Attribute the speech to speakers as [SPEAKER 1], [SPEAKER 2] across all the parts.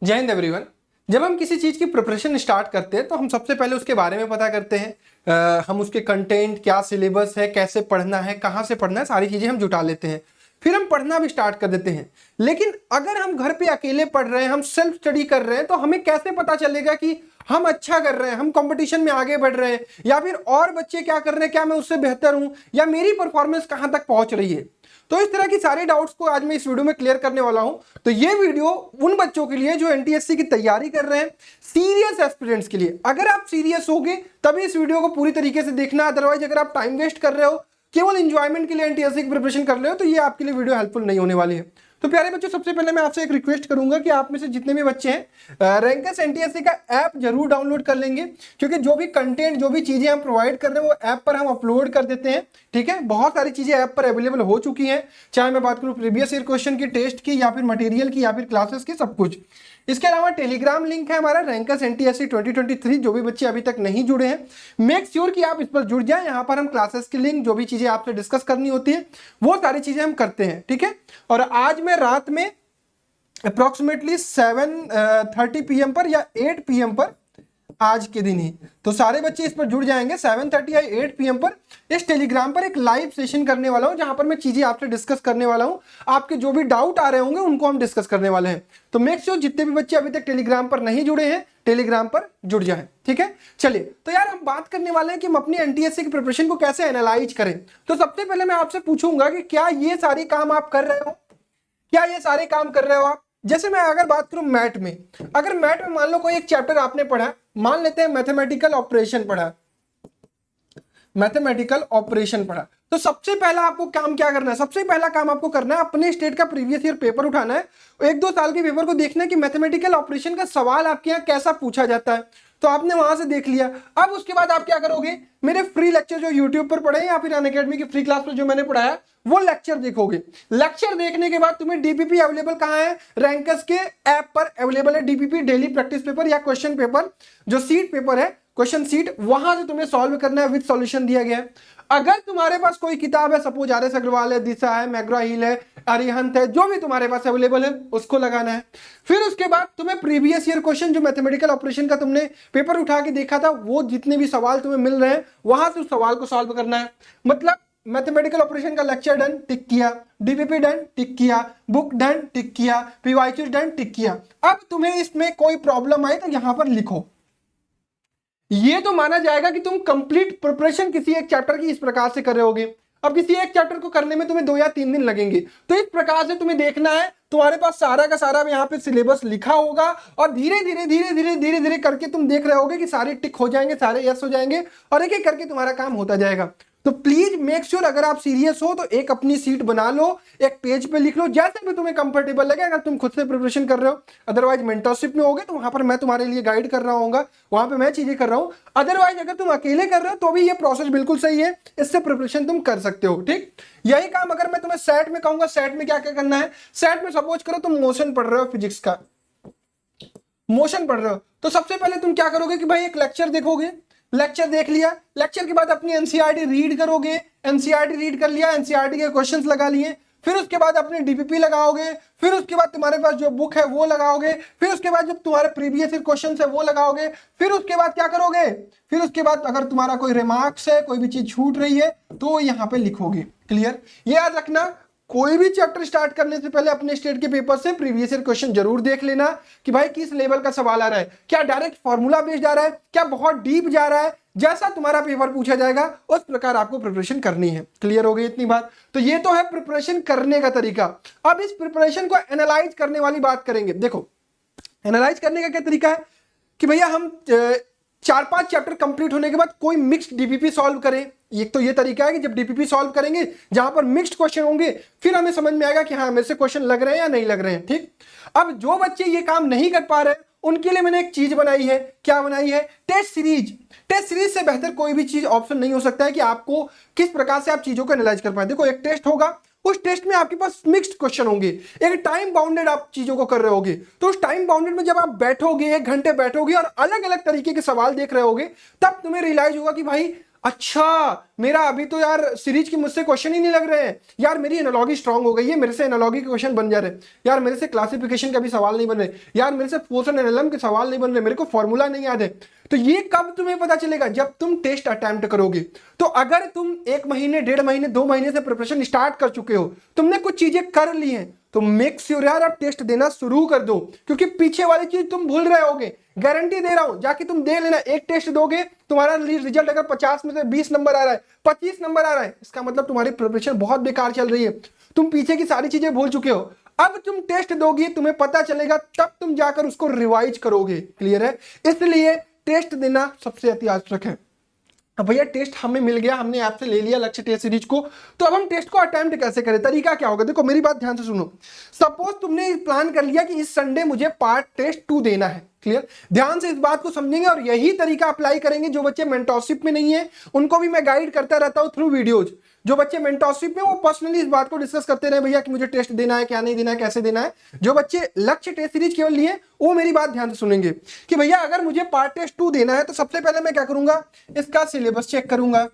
[SPEAKER 1] जय हिंद एवरीवन। जब हम किसी चीज़ की प्रिपरेशन स्टार्ट करते हैं तो हम सबसे पहले उसके बारे में पता करते हैं। हम उसके कंटेंट, क्या सिलेबस है, कैसे पढ़ना है, कहाँ से पढ़ना है, सारी चीज़ें हम जुटा लेते हैं। फिर हम पढ़ना भी स्टार्ट कर देते हैं। लेकिन अगर हम घर पे अकेले पढ़ रहे हैं, हम सेल्फ स्टडी कर रहे हैं, तो हमें कैसे पता चलेगा कि हम अच्छा कर रहे हैं, हम कंपटीशन में आगे बढ़ रहे हैं, या फिर और बच्चे क्या कर रहे हैं, क्या मैं उससे बेहतर हूं, या मेरी परफॉर्मेंस कहां तक पहुंच रही है। तो इस तरह की सारे डाउट्स को आज मैं इस वीडियो में क्लियर करने वाला हूं। तो ये वीडियो उन बच्चों के लिए जो एनटीएससी की तैयारी कर रहे हैं, सीरियस एस्पिरेंट्स के लिए। अगर आप सीरियस होगे तभी इस वीडियो को पूरी तरीके से देखना, अदरवाइज अगर आप टाइम वेस्ट कर रहे हो, केवल एंजॉयमेंट के लिए एनटीएससी की प्रिपरेशन कर रहे हो, तो ये आपके लिए वीडियो हेल्पफुल नहीं होने वाली है। तो प्यारे बच्चों, सबसे पहले मैं आपसे एक रिक्वेस्ट करूंगा कि आप में से जितने भी बच्चे हैं रैंकस एनटीएससी का ऐप जरूर डाउनलोड कर लेंगे, क्योंकि जो भी कंटेंट, जो भी चीजें हम प्रोवाइड कर रहे हैं वो ऐप पर हम अपलोड कर देते हैं। ठीक है, बहुत सारी चीजें ऐप पर अवेलेबल हो चुकी हैं, चाहे मैं बात करूं प्रीवियस ईयर क्वेश्चन की, टेस्ट की, या फिर मटेरियल की, या फिर क्लासेस की, सब कुछ। इसके अलावा टेलीग्राम लिंक है हमारा रैंकस एनटीएससी 2023। जो भी बच्चे अभी तक नहीं जुड़े हैं, मेक श्योर कि आप इस पर जुड़ जाएं। यहाँ पर हम क्लासेस की लिंक, जो भी चीजें आपसे डिस्कस करनी होती है, वो सारी चीजें हम करते हैं। ठीक है, और आज मैं रात में अप्रोक्सीमेटली 7:30 PM पर या 8 PM पर, आज के दिन ही, तो सारे बच्चे इस पर जुड़ जाएंगे। 7:30 या 8 PM पर इस टेलीग्राम पर एक लाइव सेशन करने वाला हूं, जहां पर मैं चीजें आपसे डिस्कस करने वाला हूं। आपके जो भी डाउट आ रहे होंगे उनको हम डिस्कस करने वाले हैं। तो मेक श्योर जितने भी बच्चे अभी तक टेलीग्राम पर नहीं जुड़े हैं, टेलीग्राम पर जुड़ जाएं। ठीक है, चलिए तो यार हम बात करने वाले हैं कि हम अपनी एनटीएससी की प्रिपरेशन को कैसे एनालाइज करें। तो सबसे पहले मैं आपसे पूछूंगा कि क्या ये सारे काम आप कर रहे हो, क्या ये सारे काम कर रहे हो आप। जैसे मैं अगर बात करूं मैथ में, अगर मैथ में मान लो कोई एक चैप्टर आपने पढ़ा, मान लेते हैं मैथमेटिकल ऑपरेशन पढ़ा, मैथमेटिकल ऑपरेशन पढ़ा, तो सबसे पहला आपको काम क्या करना है? सबसे पहला काम आपको करना है अपने स्टेट का प्रीवियस ईयर पेपर उठाना है, 1-2 साल के पेपर को देखना है कि मैथमेटिकल ऑपरेशन का सवाल आपके यहाँ कैसा पूछा जाता है। तो आपने वहां से देख लिया। अब उसके बाद आप क्या करोगे, मेरे फ्री लेक्चर जो यूट्यूब पर पढ़े या फिर अनअकैडमी की फ्री क्लास पर जो मैंने पढ़ाया, वो लेक्चर देखोगे। लेक्चर देखने के बाद तुम्हें डीपीपी अवेलेबल कहां है? रैंकस के ऐप पर अवेलेबल है डीपीपी, डेली प्रैक्टिस पेपर या क्वेश्चन पेपर, जो सीट पेपर है, क्वेश्चन सीट, वहां से तुम्हें सॉल्व करना है, विद सॉल्यूशन दिया गया है। अगर तुम्हारे पास कोई किताब है, सपोज आर एस अग्रवाल है, दिशा है, मैग्रा हिल है, अरिहंत है, जो भी तुम्हारे पास अवेलेबल है, उसको लगाना है। फिर उसके बाद तुम्हें प्रीवियस ईयर क्वेश्चन, जो मैथमेटिकल ऑपरेशन का तुमने पेपर उठा के देखा था, वो जितने भी सवाल तुम्हें मिल रहे हैं, वहां से उस सवाल को सॉल्व करना है। मतलब मैथमेटिकल ऑपरेशन का लेक्चर डन, टिक किया, डीपीपी डन, टिक किया, बुक डन, टिक किया, पीवाईक्यू डन, टिक किया। अब तुम्हें इसमें कोई प्रॉब्लम आए तो यहां पर लिखो। ये तो माना जाएगा कि तुम कंप्लीट प्रिपरेशन किसी एक चैप्टर की इस प्रकार से कर रहे होगे। अब किसी एक चैप्टर को करने में तुम्हें 2 या 3 दिन लगेंगे, तो इस प्रकार से तुम्हें देखना है, तुम्हारे पास सारा का सारा यहाँ पे सिलेबस लिखा होगा, और धीरे धीरे धीरे धीरे धीरे धीरे करके तुम देख रहे होगे कि सारे टिक हो जाएंगे, सारे यस हो जाएंगे, और एक एक करके तुम्हारा काम होता जाएगा। तो प्लीज मेक श्योर, अगर आप सीरियस हो तो एक अपनी सीट बना लो, एक पेज पे लिख लो, जैसे भी तुम्हें कंफर्टेबल लगे। अगर तुम खुद से प्रिपरेशन कर रहे हो, अदरवाइज मेंटरशिप में होगे तो वहां पर मैं तुम्हारे लिए गाइड कर रहा हूँ, वहां पे मैं चीजें कर रहा हूँ। अदरवाइज अगर तुम अकेले कर रहे हो तो भी ये प्रोसेस बिल्कुल सही है, इससे प्रिपरेशन तुम कर सकते हो। ठीक, यही काम अगर मैं तुम्हें सेट में कहूंगा, सेट में क्या क्या करना है? सेट में सपोज करो तुम मोशन पढ़ रहे हो, फिजिक्स का मोशन पढ़ रहे हो, तो सबसे पहले तुम क्या करोगे कि भाई एक लेक्चर देखोगे। लेक्चर देख लिया, लेक्चर के बाद अपनी एनसीईआरटी रीड करोगे, एनसीईआरटी रीड कर लिया, एनसीईआरटी के क्वेश्चंस लगा लिए, फिर उसके बाद अपने डीपीपी लगाओगे, फिर उसके बाद तुम्हारे पास जो बुक है वो लगाओगे, फिर उसके बाद जब तुम्हारे प्रीवियस ईयर क्वेश्चंस है वो लगाओगे, फिर उसके बाद क्या करोगे? फिर उसके बाद अगर तुम्हारा कोई रिमार्क्स है, कोई भी चीज छूट रही है, तो यहाँ पे लिखोगे। क्लियर? ये याद रखना, कोई भी चैप्टर स्टार्ट करने से पहले अपने स्टेट के पेपर से प्रीवियस ईयर क्वेश्चन जरूर देख लेना कि भाई किस लेवल का सवाल आ रहा है, क्या डायरेक्ट फॉर्मूला बेस्ड आ रहा है, क्या बहुत डीप जा रहा है। जैसा तुम्हारा पेपर पूछा जाएगा उस प्रकार आपको प्रिपरेशन करनी है। क्लियर हो गई इतनी बात? तो ये तो है प्रिपरेशन करने का तरीका। अब इस प्रिपरेशन को एनालाइज करने वाली बात करेंगे। देखो, एनालाइज करने का क्या तरीका है कि भैया हम 4-5 चैप्टर कंप्लीट होने के बाद कोई मिक्स्ड डीपीपी सॉल्व करें। एक तो ये तरीका है कि जब डीपीपी सॉल्व करेंगे, जहां पर मिक्स्ड क्वेश्चन होंगे, फिर हमें समझ में आएगा कि हाँ मेरे से क्वेश्चन लग रहे हैं या नहीं लग रहे हैं। ठीक, अब जो बच्चे ये काम नहीं कर पा रहे, उनके लिए मैंने एक चीज बनाई है। क्या बनाई है? Test series. टेस्ट सीरीज से बेहतर कोई भी चीज ऑप्शन नहीं हो सकता है कि आपको किस प्रकार से आप चीजों को एनालाइज कर पाए। देखो, एक टेस्ट होगा, उस टेस्ट में आपके पास मिक्स्ड क्वेश्चन होंगे, एक टाइम बाउंडेड आप चीजों को कर रहे होगे। तो उस टाइम बाउंडेड में जब आप बैठोगे, 1 घंटे बैठोगे और अलग अलग तरीके के सवाल देख रहे होगे, तब तुम्हें रियलाइज होगा कि भाई अच्छा, मेरा अभी तो यार सीरीज की मुझसे क्वेश्चन ही नहीं लग रहे हैं, यार मेरी एनालॉजी स्ट्रांग हो गई है, मेरे से एनालॉजी के क्वेश्चन बन जा रहे हैं, यार मेरे से क्लासिफिकेशन का भी सवाल नहीं बन रहे, यार मेरे से फोर्स एंड एनएलएम के सवाल नहीं बन रहे, मेरे को फॉर्मूला नहीं याद है। तो ये कब तुम्हें पता चलेगा? जब तुम टेस्ट अटेम्प्ट करोगे। तो अगर तुम 1 महीने, 1.5 महीने, 2 महीने से प्रिपरेशन स्टार्ट कर चुके हो, तुमने कुछ चीजें कर ली हैं, तो मेक श्योर यार आप टेस्ट देना शुरू कर दो, क्योंकि पीछे वाली चीज तुम भूल रहे होगे। गारंटी दे रहा हूं, जाके तुम दे लेना, एक टेस्ट दोगे, तुम्हारा रिजल्ट अगर 50 में से 20 नंबर आ रहा है, 25 नंबर आ रहा है, इसका मतलब तुम्हारी प्रिपरेशन बहुत बेकार चल रही है, तुम पीछे की सारी चीजें भूल चुके हो। अब तुम टेस्ट दोगे, तुम्हें पता चलेगा, तब तुम जाकर उसको रिवाइज करोगे। क्लियर है? इसलिए टेस्ट देना सबसे अति आवश्यक है। अब भैया टेस्ट हमें मिल गया, हमने ऐप से ले लिया लक्ष्य टेस्ट सीरीज को, तो अब हम टेस्ट को अटेम्प्ट कैसे करें? तरीका क्या होगा? देखो मेरी बात ध्यान से सुनो। सपोज तुमने प्लान कर लिया कि इस संडे मुझे पार्ट टेस्ट 2 देना है। क्लियर? ध्यान से इस बात को समझेंगे और यही तरीका अप्लाई करेंगे। जो बच्चे मेंटरशिप में नहीं है उनको भी मैं गाइड करता रहता हूं थ्रू वीडियोज। जो बच्चे मेंटरशिप में, वो पर्सनली इस बात को डिस्कस करते रहे, भैया कि मुझे टेस्ट देना है, क्या नहीं देना है, कैसे देना है। जो बच्चे लक्ष्य टेस्ट सीरीज केवल लिए, वो मेरी बात ध्यान से सुनेंगे कि भैया अगर मुझे पार्ट टेस्ट 2 देना है, तो सबसे पहले मैं क्या करूंगा? इसका सिलेबस चेक करूंगा।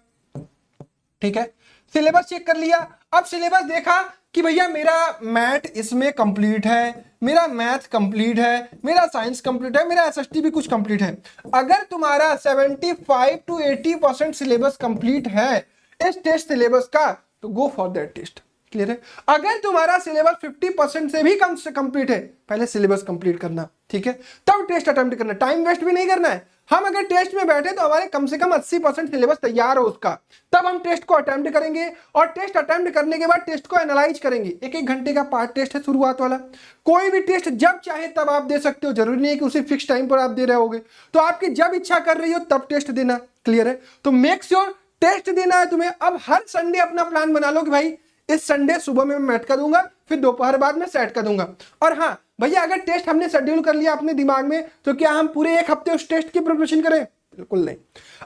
[SPEAKER 1] ठीक है, सिलेबस चेक कर लिया। अब सिलेबस देखा कि भैया मेरा मैथ इसमें कंप्लीट है, मेरा मैथ कंप्लीट है, मेरा साइंस कंप्लीट है, मेरा एसएसटी भी कुछ कंप्लीट है। अगर तुम्हारा 75 to 80% सिलेबस कंप्लीट है इस टेस्ट सिलेबस का, तो go for that test. Clear है? अगर तुम्हारा सिलेबस 50% से भी कम से कंप्लीट है, पहले सिलेबस कंप्लीट करना। ठीक है, तब टेस्ट अटेम्प्ट करना, टाइम वेस्ट भी नहीं करना है। हम अगर टेस्ट में बैठे तो हमारे कम से कम 80% सिलेबस तैयार हो उसका, तब हम टेस्ट को अटेम्प्ट करेंगे। और टेस्ट अटेम्प्ट करने के बाद टेस्ट को एनालाइज करेंगे। 1-1 घंटे का पार्ट टेस्ट है शुरुआत वाला। कोई भी टेस्ट जब चाहे तब आप दे सकते हो, जरूरी नहीं है कि उसी फिक्स टाइम पर आप दे रहे होगे। तो आपकी जब इच्छा कर रही हो तब टेस्ट देना। क्लियर है? तो मेक श्योर टेस्ट देना है तुम्हें। अब हर संडे अपना प्लान बना लो कि भाई इस संडे सुबह में मैं मैथ का दूंगा, फिर दोपहर बाद में सेट का दूंगा। और हाँ भैया, अगर टेस्ट हमने शेड्यूल कर लिया अपने दिमाग में, तो क्या हम पूरे 1 हफ्ते उस टेस्ट की प्रिपरेशन करें? बिल्कुल नहीं।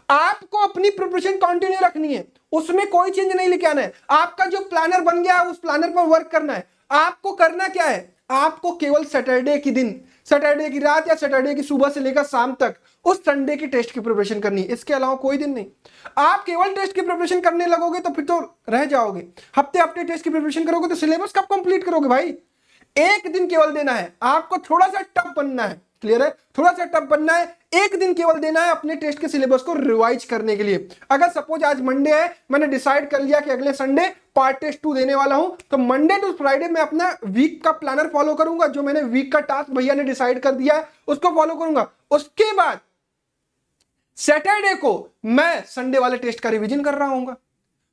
[SPEAKER 1] आपको अपनी प्रिपरेशन कंटिन्यू रखनी है, उसमें कोई चेंज नहीं लेके आना है। आपका जो प्लानर बन गया उस प्लानर पर वर्क करना है। आपको करना क्या है? आपको केवल सैटरडे की दिन, सैटरडे की रात या सैटरडे की सुबह से लेकर शाम तक उस संडे की टेस्ट की प्रिपरेशन करनी है। इसके अलावा कोई दिन नहीं। आप केवल टेस्ट की प्रिपरेशन करने लगोगे तो फिर तो रह जाओगे। हफ्ते हफ्ते टेस्ट की प्रिपरेशन करोगे तो सिलेबस कब कंप्लीट करोगे भाई? एक दिन केवल देना है आपको, थोड़ा सा टफ बनना है। क्लियर है? थोड़ा सा टफ बनना है, एक दिन केवल देना है अपने टेस्ट के सिलेबस को रिवाइज करने के लिए। अगर सपोज आज मंडे है, मैंने डिसाइड कर लिया कि अगले संडे पार्ट टेस्ट 2 देने वाला हूं, तो मंडे टू फ्राइडे मैं अपना वीक का प्लानर फॉलो करूंगा। जो मैंने वीक का टास्क भैया ने डिसाइड कर दिया है उसको फॉलो करूंगा। उसके बाद सैटरडे को मैं संडे वाले टेस्ट का रिवीजन कर रहा हूंगा।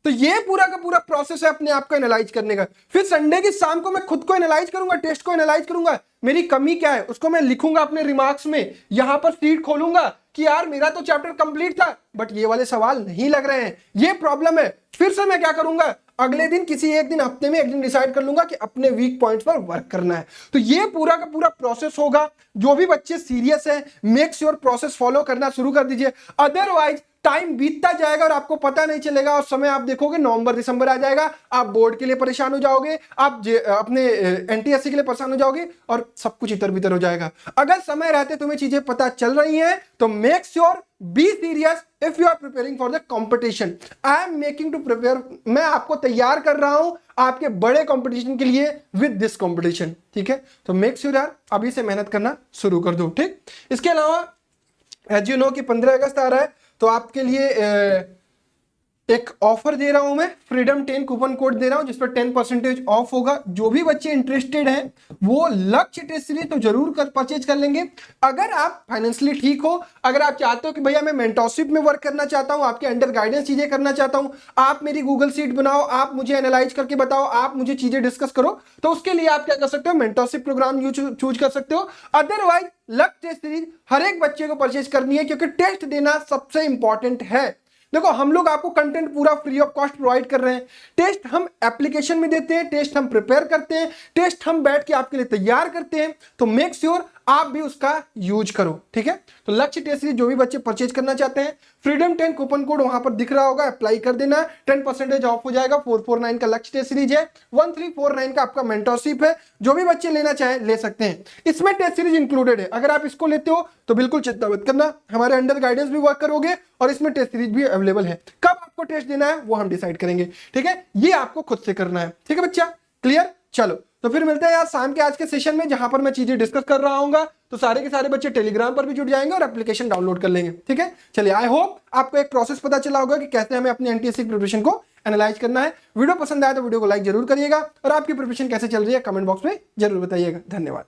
[SPEAKER 1] तो ये पूरा का पूरा प्रोसेस है अपने आप को एनालाइज करने का। फिर संडे की शाम को मैं खुद को एनालाइज करूंगा, टेस्ट को एनालाइज करूंगा, मेरी कमी क्या है उसको मैं लिखूंगा अपने रिमार्क्स में। यहां पर शीट खोलूंगा कि यार मेरा तो चैप्टर कंप्लीट था बट ये वाले सवाल नहीं लग रहे हैं, ये प्रॉब्लम है। फिर से मैं क्या करूंगा? अगले दिन किसी एक दिन, हफ्ते में एक दिन डिसाइड कर लूंगा कि अपने वीक पॉइंट्स पर वर्क करना है। तो ये पूरा का पूरा प्रोसेस होगा। जो भी बच्चे सीरियस हैं, मेक श्योर प्रोसेस फॉलो करना शुरू कर दीजिए। अदरवाइज टाइम बीतता जाएगा और आपको पता नहीं चलेगा, और समय आप देखोगे नवंबर दिसंबर आ जाएगा, आप बोर्ड के लिए परेशान हो जाओगे, आप अपने एनटीएससी के लिए परेशान हो जाओगे और सब कुछ इधर भीतर हो जाएगा। अगर समय रहते तुम्हें चीजें पता चल रही हैं तो make sure be serious if you are preparing for the competition. I am making to prepare, मैं आपको तैयार कर रहा हूं आपके बड़े कंपटीशन के लिए विद दिस कंपटीशन। ठीक है? तो मेक श्योर यार अभी से मेहनत करना शुरू कर दो। ठीक? इसके अलावा एज यू नो कि 15 अगस्त आ रहा है, तो आपके लिए एक ऑफर दे रहा हूं मैं, फ्रीडम 10 कूपन कोड दे रहा हूं जिस पर 10% ऑफ होगा। जो भी बच्चे इंटरेस्टेड हैं वो लक्ष्य टेस्ट सीरीज तो जरूर परचेज कर लेंगे। अगर आप फाइनेंशियली ठीक हो, अगर आप चाहते हो कि भैया मैं मेंटरशिप में वर्क करना चाहता हूं, आपके अंडर गाइडेंस चीजें करना चाहता हूं, आप मेरी गूगल शीट बनाओ, आप मुझे एनालाइज करके बताओ, आप मुझे चीजें डिस्कस करो, तो उसके लिए आप क्या कर सकते हो? मेंटरशिप प्रोग्राम चूज कर सकते हो। अदरवाइज लक्ष्य टेस्ट सीरीज हर एक बच्चे को परचेज करनी है, क्योंकि टेस्ट देना सबसे इंपॉर्टेंट है। देखो हम लोग आपको कंटेंट पूरा फ्री ऑफ कॉस्ट प्रोवाइड कर रहे हैं। टेस्ट हम एप्लीकेशन में देते हैं, टेस्ट हम प्रिपेयर करते हैं, टेस्ट हम बैठ के आपके लिए तैयार करते हैं। तो मेक श्योर आप भी उसका यूज करो। ठीक है? तो लक्ष्य टेस्ट सीरीज जो भी बच्चे परचेज करना चाहते हैं, फ्रीडम 10 कूपन कोड वहां पर दिख रहा होगा, अप्लाई कर देना, 10% ऑफ हो जाएगा। 449 का लक्ष्य टेस्ट सीरीज है, 1349 का आपका मेंटरशिप है। जो भी बच्चे लेना चाहें ले सकते हैं, इसमें टेस्ट सीरीज इंक्लूडेड है। अगर आप इसको लेते हो तो बिल्कुल चिंता मत करना, हमारे अंडर गाइडेंस भी वर्क करोगे और इसमें टेस्ट सीरीज भी अवेलेबल है। कब आपको टेस्ट देना है वो हम डिसाइड करेंगे, ठीक है। ये आपको खुद से करना है, ठीक है बच्चा, क्लियर। चलो तो फिर मिलते हैं यार शाम के आज के सेशन में, जहां पर मैं चीजें डिस्कस कर रहा हूँ। तो सारे के सारे बच्चे टेलीग्राम पर भी जुड़ जाएंगे और एप्लीकेशन डाउनलोड कर लेंगे, ठीक है। चलिए, आई होप आपको एक प्रोसेस पता चला होगा कि कैसे हमें अपनी एनटीएससी प्रिपरेशन को एनालाइज करना है। वीडियो पसंद आया तो वीडियो को लाइक जरूर करिएगा और आपकी प्रिपरेशन कैसे चल रही है कमेंट बॉक्स में जरूर बताइएगा। धन्यवाद।